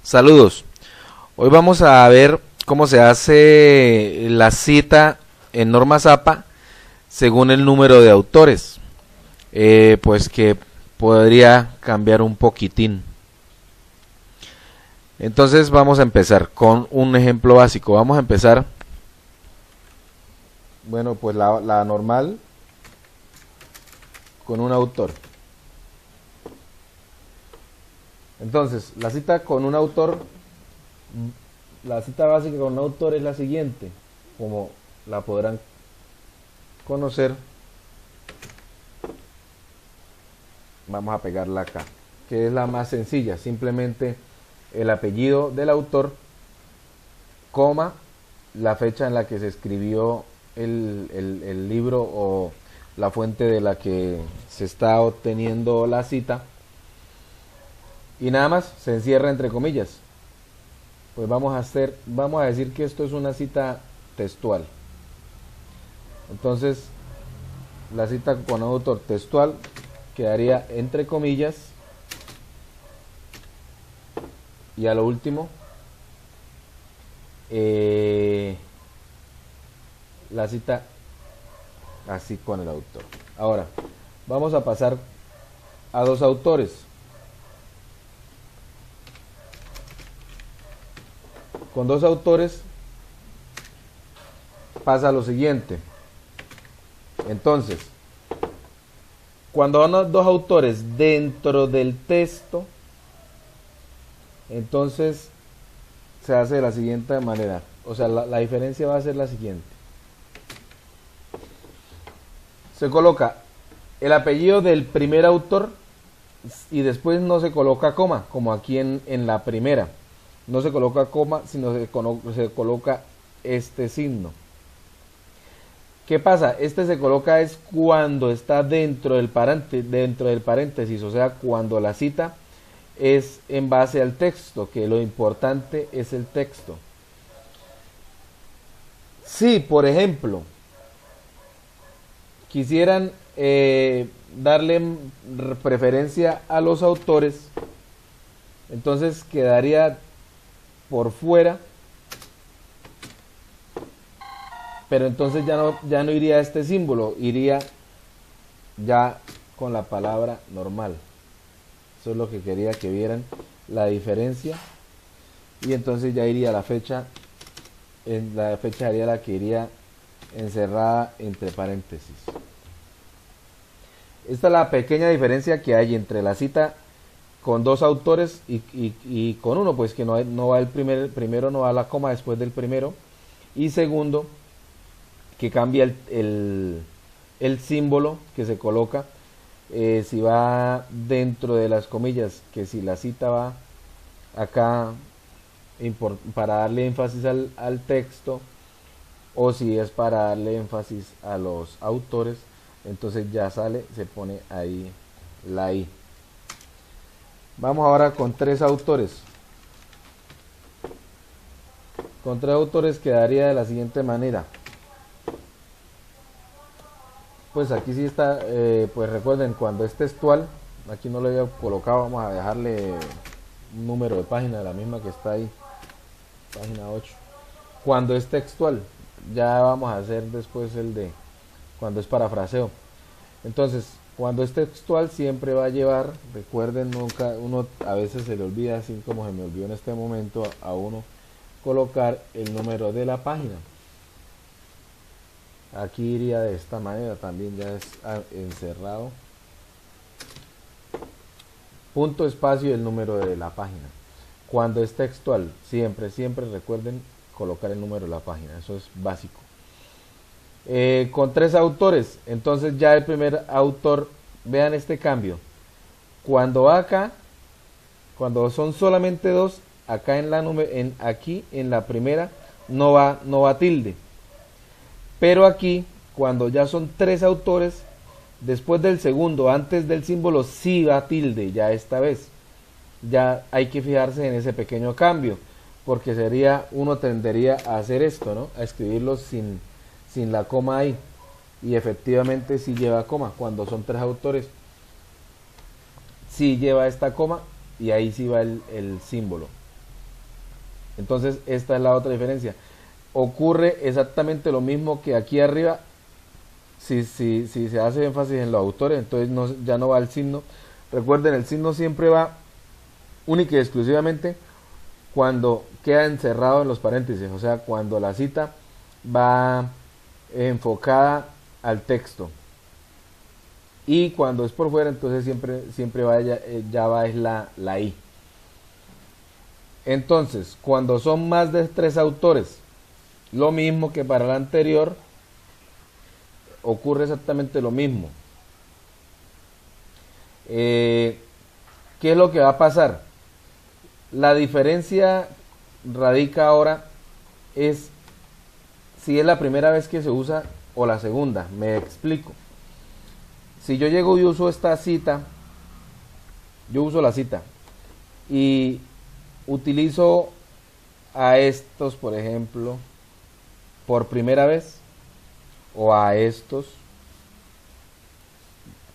Saludos. Hoy vamos a ver cómo se hace la cita en normas APA según el número de autores. Pues que podría cambiar un poquitín. Entonces vamos a empezar con un ejemplo básico. Vamos a empezar, bueno, pues la normal con un autor. Entonces, la cita con un autor, la cita básica con un autor es la siguiente, como la podrán conocer. Vamos a pegarla acá, que es la más sencilla, simplemente el apellido del autor, coma, la fecha en la que se escribió el libro o la fuente de la que se está obteniendo la cita, y nada más, se encierra entre comillas. Pues vamos a decir que esto es una cita textual. Entonces, la cita con autor textual quedaría entre comillas, y a lo último la cita así con el autor. Ahora vamos a pasar a dos autores. Con dos autores pasa lo siguiente. Entonces, cuando van dos autores dentro del texto, entonces se hace de la siguiente manera. O sea, la diferencia va a ser la siguiente. Se coloca el apellido del primer autor y después no se coloca coma, como aquí en la primera. No se coloca coma, sino se coloca este signo. ¿Qué pasa? Este se coloca es cuando está dentro del paréntesis, o sea, cuando la cita es en base al texto, que lo importante es el texto. Si, por ejemplo, quisieran darle preferencia a los autores, entonces quedaría por fuera, pero entonces ya no iría este símbolo, iría ya con la palabra normal. Eso es lo que quería que vieran, la diferencia. Y entonces ya iría la fecha, en la fecha sería la que iría encerrada entre paréntesis. Esta es la pequeña diferencia que hay entre la cita con dos autores y con uno, pues que no va el primero, no va la coma después del primero, y segundo, que cambia el símbolo que se coloca, si va dentro de las comillas, que si la cita va acá para darle énfasis al texto, o si es para darle énfasis a los autores, entonces ya se pone ahí la I. Vamos ahora con tres autores. Con tres autores quedaría de la siguiente manera. Pues aquí sí está, pues recuerden, cuando es textual, aquí no lo había colocado, vamos a dejarle un número de página, la misma que está ahí, página 8. Cuando es textual, ya vamos a hacer después el de cuando es parafraseo. Entonces, cuando es textual siempre va a llevar, recuerden, nunca, uno a veces se le olvida, así como se me olvidó en este momento a uno, colocar el número de la página. Aquí iría de esta manera, también ya es encerrado. Punto, espacio y el número de la página. Cuando es textual, siempre recuerden colocar el número de la página, eso es básico. Con tres autores, entonces ya el primer autor, vean este cambio. Cuando va acá, cuando son solamente dos, acá aquí en la primera no va tilde. Pero aquí, cuando ya son tres autores, después del segundo, antes del símbolo, sí va tilde, ya esta vez. Ya hay que fijarse en ese pequeño cambio, porque uno tendería a hacer esto, ¿no? A escribirlo sin la coma ahí. Y efectivamente sí lleva coma, cuando son tres autores, sí lleva esta coma, y ahí sí va el símbolo. Entonces esta es la otra diferencia. Ocurre exactamente lo mismo que aquí arriba. Si se hace énfasis en los autores, entonces ya no va el signo. Recuerden, el signo siempre va única y exclusivamente cuando queda encerrado en los paréntesis, o sea, cuando la cita va enfocada al texto. Y cuando es por fuera, entonces siempre va ya va es la I. Entonces, cuando son más de 3 autores, lo mismo que para el anterior, ocurre exactamente lo mismo. ¿Qué es lo que va a pasar? La diferencia radica ahora es si es la primera vez que se usa o la segunda. Me explico. Si yo llego y uso esta cita, yo uso la cita y utilizo a estos, por ejemplo, por primera vez, o a estos,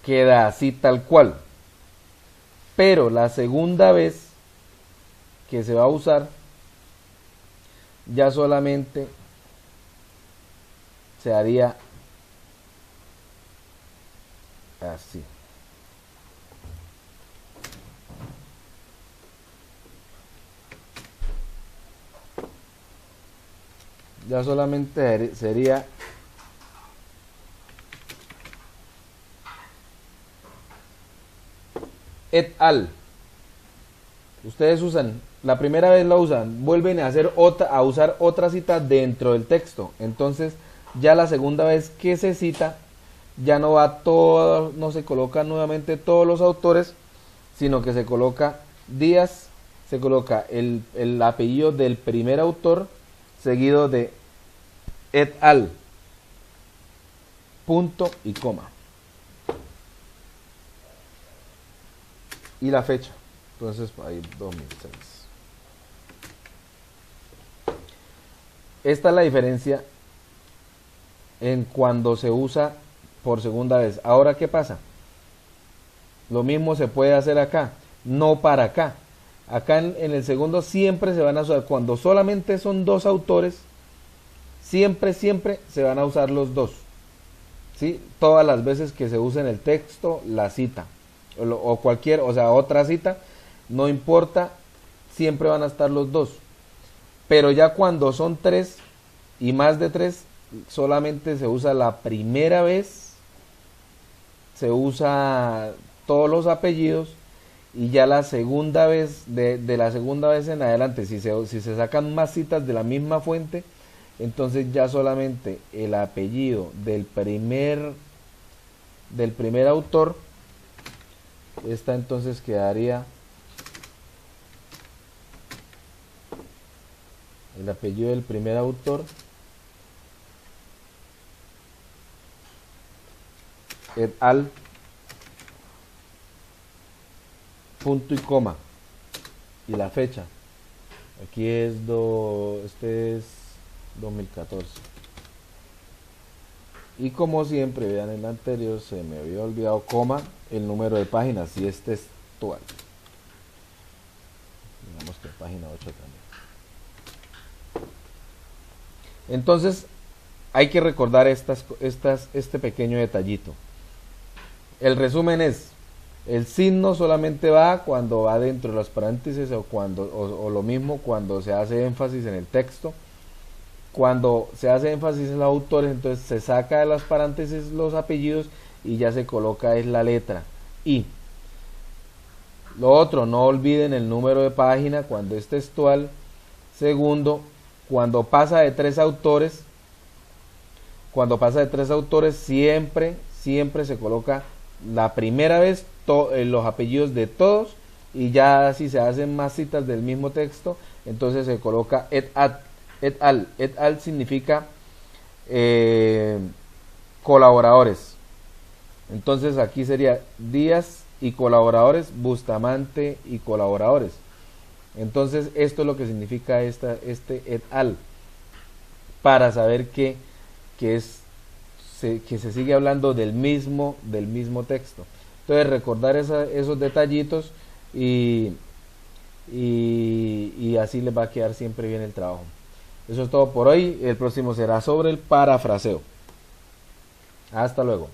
queda así tal cual. Pero la segunda vez que se va a usar, ya solamente se haría así. Ya solamente sería et al. Ustedes usan, la primera vez la usan, vuelven a usar otra cita dentro del texto. Entonces, ya la segunda vez que se cita, ya no va todo, no se colocan nuevamente todos los autores, sino que se coloca Díaz, se coloca el apellido del primer autor, seguido de et al, punto y coma. Y la fecha. Entonces, ahí 2006. Esta es la diferencia en cuando se usa por segunda vez. Ahora, ¿qué pasa? Lo mismo se puede hacer acá, no para acá. Acá en el segundo siempre se van a usar, cuando solamente son 2 autores, siempre se van a usar los 2. ¿Sí? Todas las veces que se use en el texto la cita o cualquier, o sea, otra cita, no importa, siempre van a estar los 2. Pero ya cuando son 3 y más de 3, solamente se usa la primera vez, se usa todos los apellidos, y ya la segunda vez, de la segunda vez en adelante, si se sacan más citas de la misma fuente, entonces ya solamente el apellido del primer autor, esta entonces quedaría el apellido del primer autor, et al, punto y coma, y la fecha. Aquí es este es 2014. Y como siempre, vean en el anterior, se me había olvidado coma, el número de página, si es textual. Digamos que página 8 también. Entonces, hay que recordar este pequeño detallito. El resumen es, el signo solamente va cuando va dentro de los paréntesis o lo mismo cuando se hace énfasis en el texto. Cuando se hace énfasis en los autores, entonces se saca de las paréntesis los apellidos y ya se coloca es la letra I. Lo otro, no olviden el número de página cuando es textual. Segundo, cuando pasa de 3 autores, siempre se coloca la primera vez los apellidos de todos, y ya si se hacen más citas del mismo texto, entonces se coloca et al. Et al significa colaboradores. Entonces aquí sería Díaz y colaboradores, Bustamante y colaboradores. Entonces esto es lo que significa este et al, para saber que se sigue hablando del mismo texto. Entonces recordar esos detallitos y y así les va a quedar siempre bien el trabajo. Eso es todo por hoy. El próximo será sobre el parafraseo. Hasta luego.